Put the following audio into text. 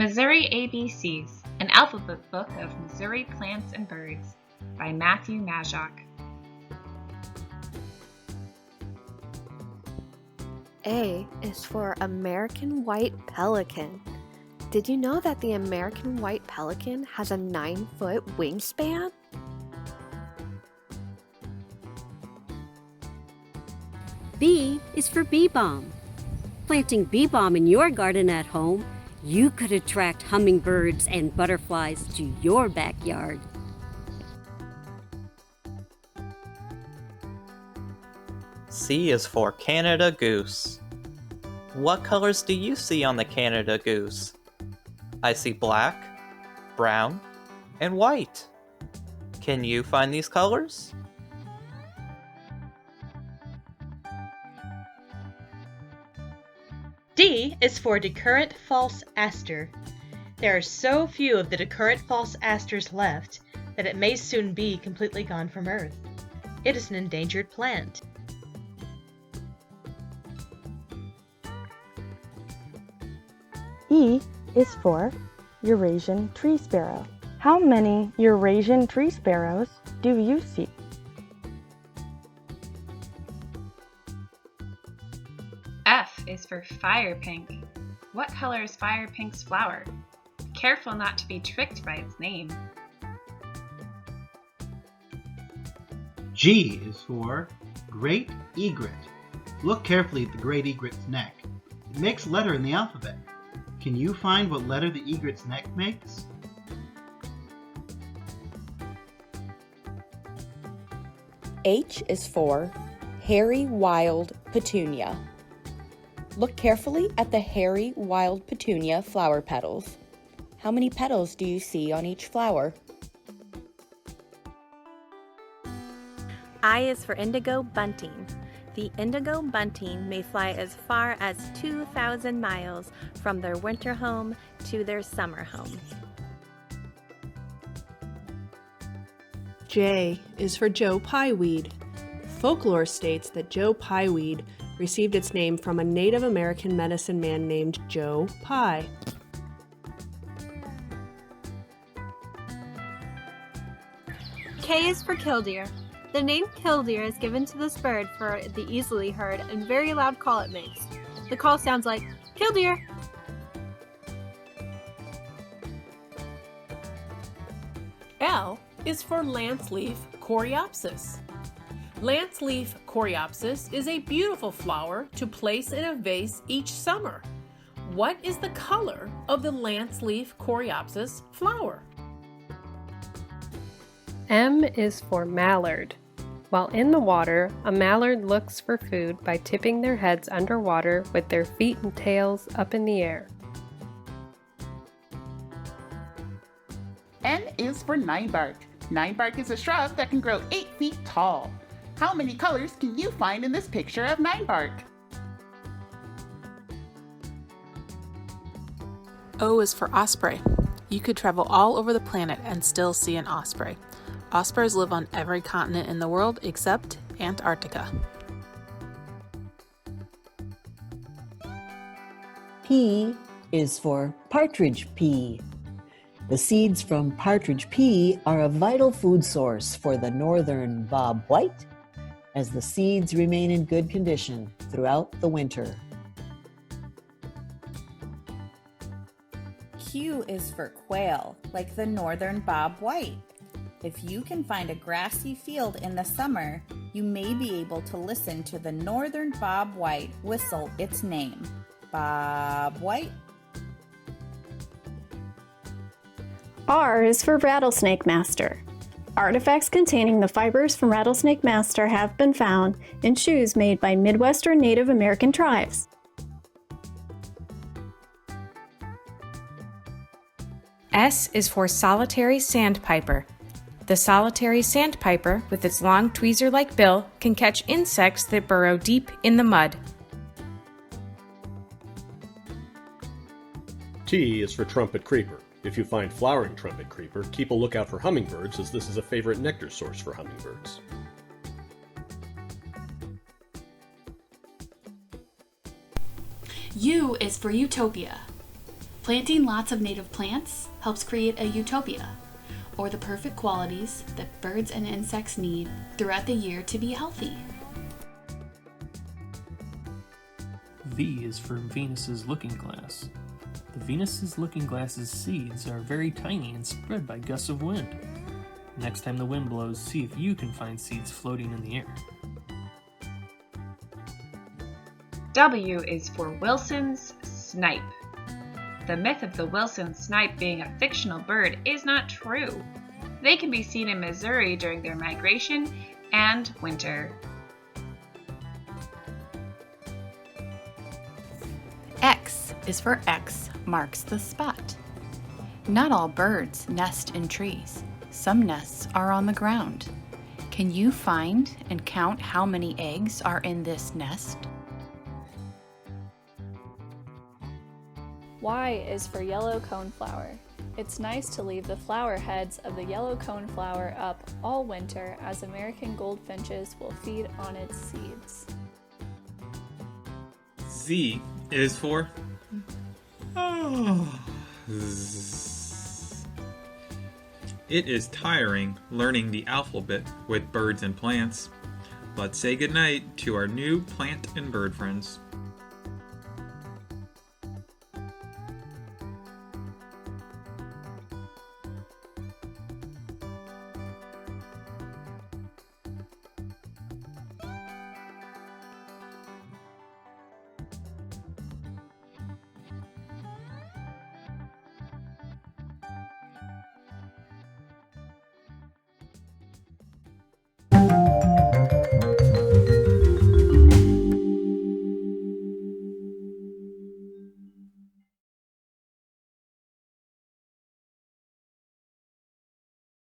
Missouri ABCs, an alphabet book of Missouri plants and birds by Matthew Magoc. A is for American white pelican. Did you know that the American white pelican has a 9-foot wingspan? B is for bee balm. Planting bee balm in your garden at home, you could attract hummingbirds and butterflies to your backyard. C is for Canada goose. What colors do you see on the Canada goose? I see black, brown, and white. Can you find these colors? D is for decurrent false aster. There are so few of the decurrent false asters left that it may soon be completely gone from Earth. It is an endangered plant. E is for Eurasian tree sparrow. How many Eurasian tree sparrows do you see? F is for fire pink. What color is fire pink's flower? Careful not to be tricked by its name. G is for great egret. Look carefully at the great egret's neck. It makes a letter in the alphabet. Can you find what letter the egret's neck makes? H is for hairy wild petunia. Look carefully at the hairy wild petunia flower petals. How many petals do you see on each flower? I is for indigo bunting. The indigo bunting may fly as far as 2,000 miles from their winter home to their summer home. J is for Joe Pyeweed. Folklore states that Joe Pyeweed received its name from a Native American medicine man named Joe Pye. K is for killdeer. The name killdeer is given to this bird for the easily heard and very loud call it makes. The call sounds like killdeer. L is for lanceleaf coreopsis. Lanceleaf coreopsis is a beautiful flower to place in a vase each summer. What is the color of the lanceleaf coreopsis flower? M is for mallard. While in the water, a mallard looks for food by tipping their heads underwater with their feet and tails up in the air. N is for ninebark. Ninebark is a shrub that can grow 8 feet tall. How many colors can you find in this picture of ninebark? O is for osprey. You could travel all over the planet and still see an osprey. Ospreys live on every continent in the world except Antarctica. P is for partridge pea. The seeds from partridge pea are a vital food source for the northern bobwhite, as the seeds remain in good condition throughout the winter. Q is for quail, like the northern bobwhite. If you can find a grassy field in the summer, you may be able to listen to the northern bobwhite whistle its name, bobwhite. R is for rattlesnake master. Artifacts containing the fibers from rattlesnake master have been found in shoes made by Midwestern Native American tribes. S is for solitary sandpiper. The solitary sandpiper, with its long tweezer-like bill, can catch insects that burrow deep in the mud. T is for trumpet creeper. If you find flowering trumpet creeper, keep a lookout for hummingbirds, as this is a favorite nectar source for hummingbirds. U is for utopia. Planting lots of native plants helps create a utopia, or the perfect qualities that birds and insects need throughout the year to be healthy. V is for Venus's looking glass. The Venus's looking glass's seeds are very tiny and spread by gusts of wind. Next time the wind blows, see if you can find seeds floating in the air. W is for Wilson's snipe. The myth of the Wilson snipe being a fictional bird is not true. They can be seen in Missouri during their migration and winter. X is for X marks the spot. Not all birds nest in trees. Some nests are on the ground. Can you find and count how many eggs are in this nest? Y is for yellow coneflower. It's nice to leave the flower heads of the yellow coneflower up all winter, as American goldfinches will feed on its seeds. Z is for It is tiring learning the alphabet with birds and plants. Let's say goodnight to our new plant and bird friends.